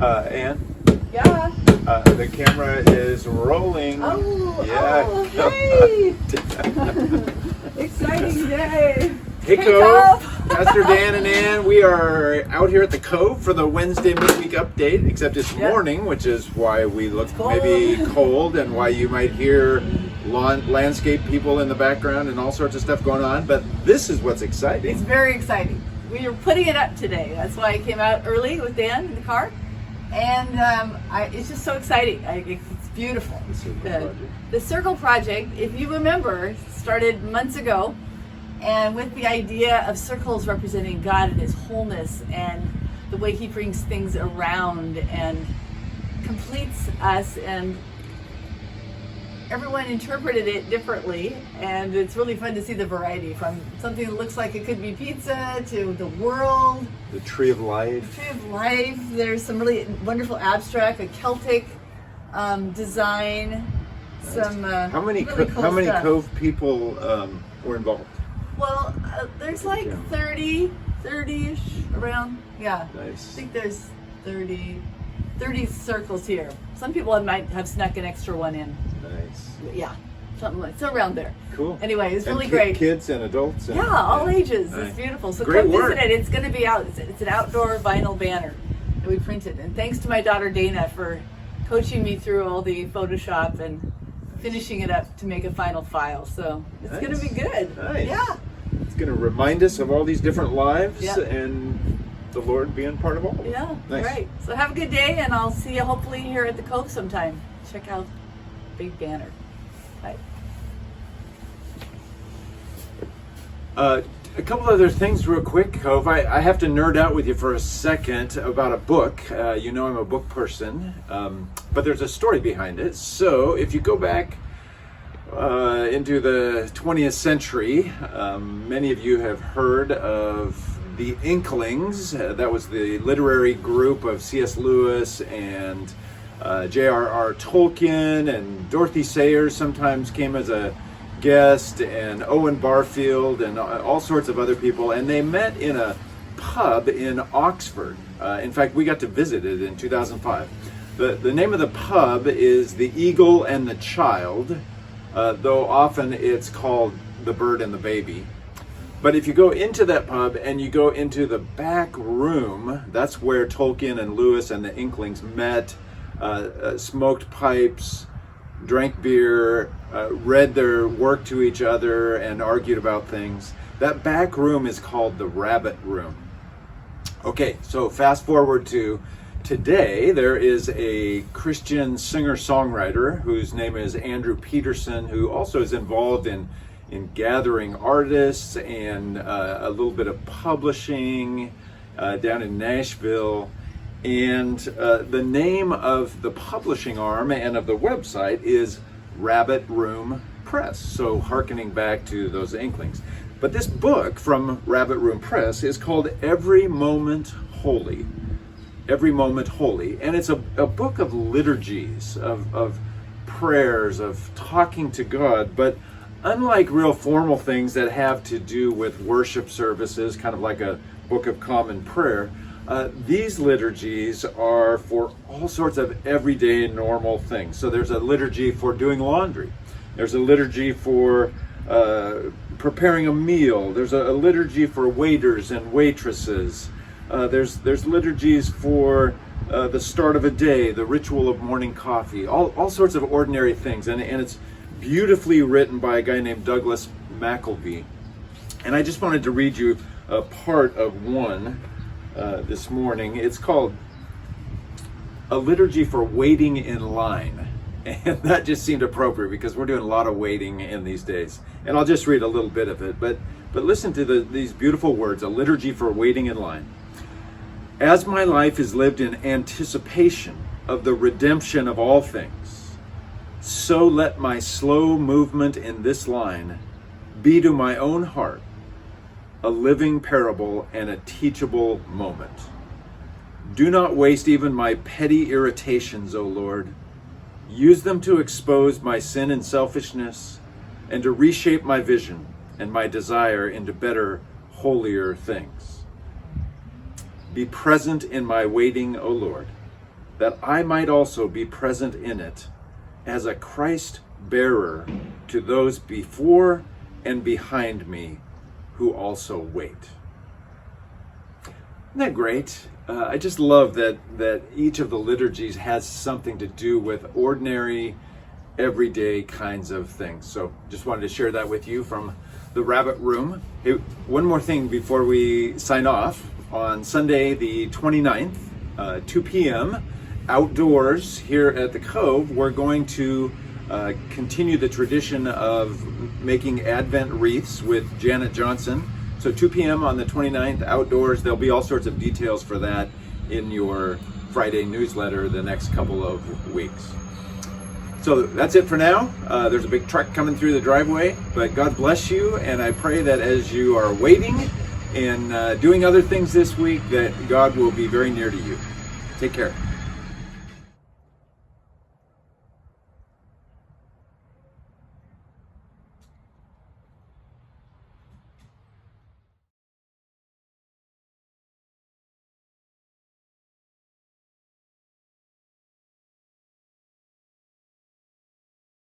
Ann, Yeah. the camera is rolling. Yay! Exciting day. Hey, Cove. Pastor Dan and Ann, we are out here at the Cove for the Wednesday midweek update, except it's morning, which is why we look maybe cold and why you might hear landscape people in the background and all sorts of stuff going on. But this is what's exciting. It's very exciting. We are putting it up today. That's why I came out early with Dan in the car. And it's just so exciting. It's beautiful. The Circle Project, if you remember, started months ago, and with the idea of circles representing God in His wholeness and the way He brings things around and completes us, and everyone interpreted it differently, and it's really fun to see the variety from something that looks like it could be pizza to the world. The Tree of Life. The Tree of Life. There's some really wonderful abstract, a Celtic design. Nice. Some how many really cool stuff. Cove people were involved? Well, there's like 30-ish around. Yeah. Nice. I think there's 30 circles here. Some people might have snuck an extra one in. Nice. Yeah, something like so around there. Cool. Anyway, it's really and great. Kids and adults. And, all ages. Nice. It's beautiful. So great come work. visit it. It's going to be out. It's an outdoor vinyl banner that we printed. And thanks to my daughter Dana for coaching me through all the Photoshop and finishing it up to make a final file. So it's going to be good. Nice. Yeah. It's going to remind us of all these different lives and the Lord being part of all of it. Yeah, nice. Right. So have a good day, and I'll see you hopefully here at the Cove sometime. Check out the big banner. Bye. A couple other things real quick, Cove. I have to nerd out with you for a second about a book. You know I'm a book person, but there's a story behind it. So if you go back into the 20th century, many of you have heard of the Inklings. That was the literary group of C.S. Lewis and J.R.R. Tolkien, and Dorothy Sayers sometimes came as a guest, and Owen Barfield, and all sorts of other people. And they met in a pub in Oxford. In fact, we got to visit it in 2005. The name of the pub is the Eagle and the Child, though often it's called the Bird and the Baby. But if you go into that pub and you go into the back room, that's where Tolkien and Lewis and the Inklings met, smoked pipes, drank beer, read their work to each other, and argued about things. That back room is called the Rabbit Room. Okay, so fast forward to today. There is a Christian singer-songwriter whose name is Andrew Peterson, who also is involved in gathering artists and a little bit of publishing down in Nashville. And the name of the publishing arm and of the website is Rabbit Room Press, so hearkening back to those Inklings. But this book from Rabbit Room Press is called Every Moment Holy. Every Moment Holy. And it's a book of liturgies, of prayers, of talking to God, but unlike real formal things that have to do with worship services, kind of like a Book of Common Prayer, these liturgies are for all sorts of everyday normal things. So there's a liturgy for doing laundry. There's a liturgy for preparing a meal. There's a liturgy for waiters and waitresses. There's liturgies for the start of a day, the ritual of morning coffee, all sorts of ordinary things. And it's beautifully written by a guy named Douglas McKelvey. And I just wanted to read you a part of one this morning. It's called A Liturgy for Waiting in Line. And that just seemed appropriate because we're doing a lot of waiting in these days. And I'll just read a little bit of it. But listen to these beautiful words, A Liturgy for Waiting in Line. As my life is lived in anticipation of the redemption of all things, so let my slow movement in this line be to my own heart a living parable and a teachable moment. Do not waste even my petty irritations, O Lord. Use them to expose my sin and selfishness, and to reshape my vision and my desire into better, holier things. Be present in my waiting, O Lord. that I might also be present in it as a Christ bearer to those before and behind me who also wait. Isn't that great? I just love that each of the liturgies has something to do with ordinary, everyday kinds of things. So just wanted to share that with you from the Rabbit Room. Hey, one more thing before we sign off. On Sunday the 29th, 2 p.m., outdoors here at the Cove, we're going to continue the tradition of making Advent wreaths with Janet Johnson. So 2 p.m. on the 29th, outdoors. There'll be all sorts of details for that in your Friday newsletter the next couple of weeks. So that's it for now. There's a big truck coming through the driveway, but God bless you, and I pray that as you are waiting and doing other things this week, that God will be very near to you. Take care.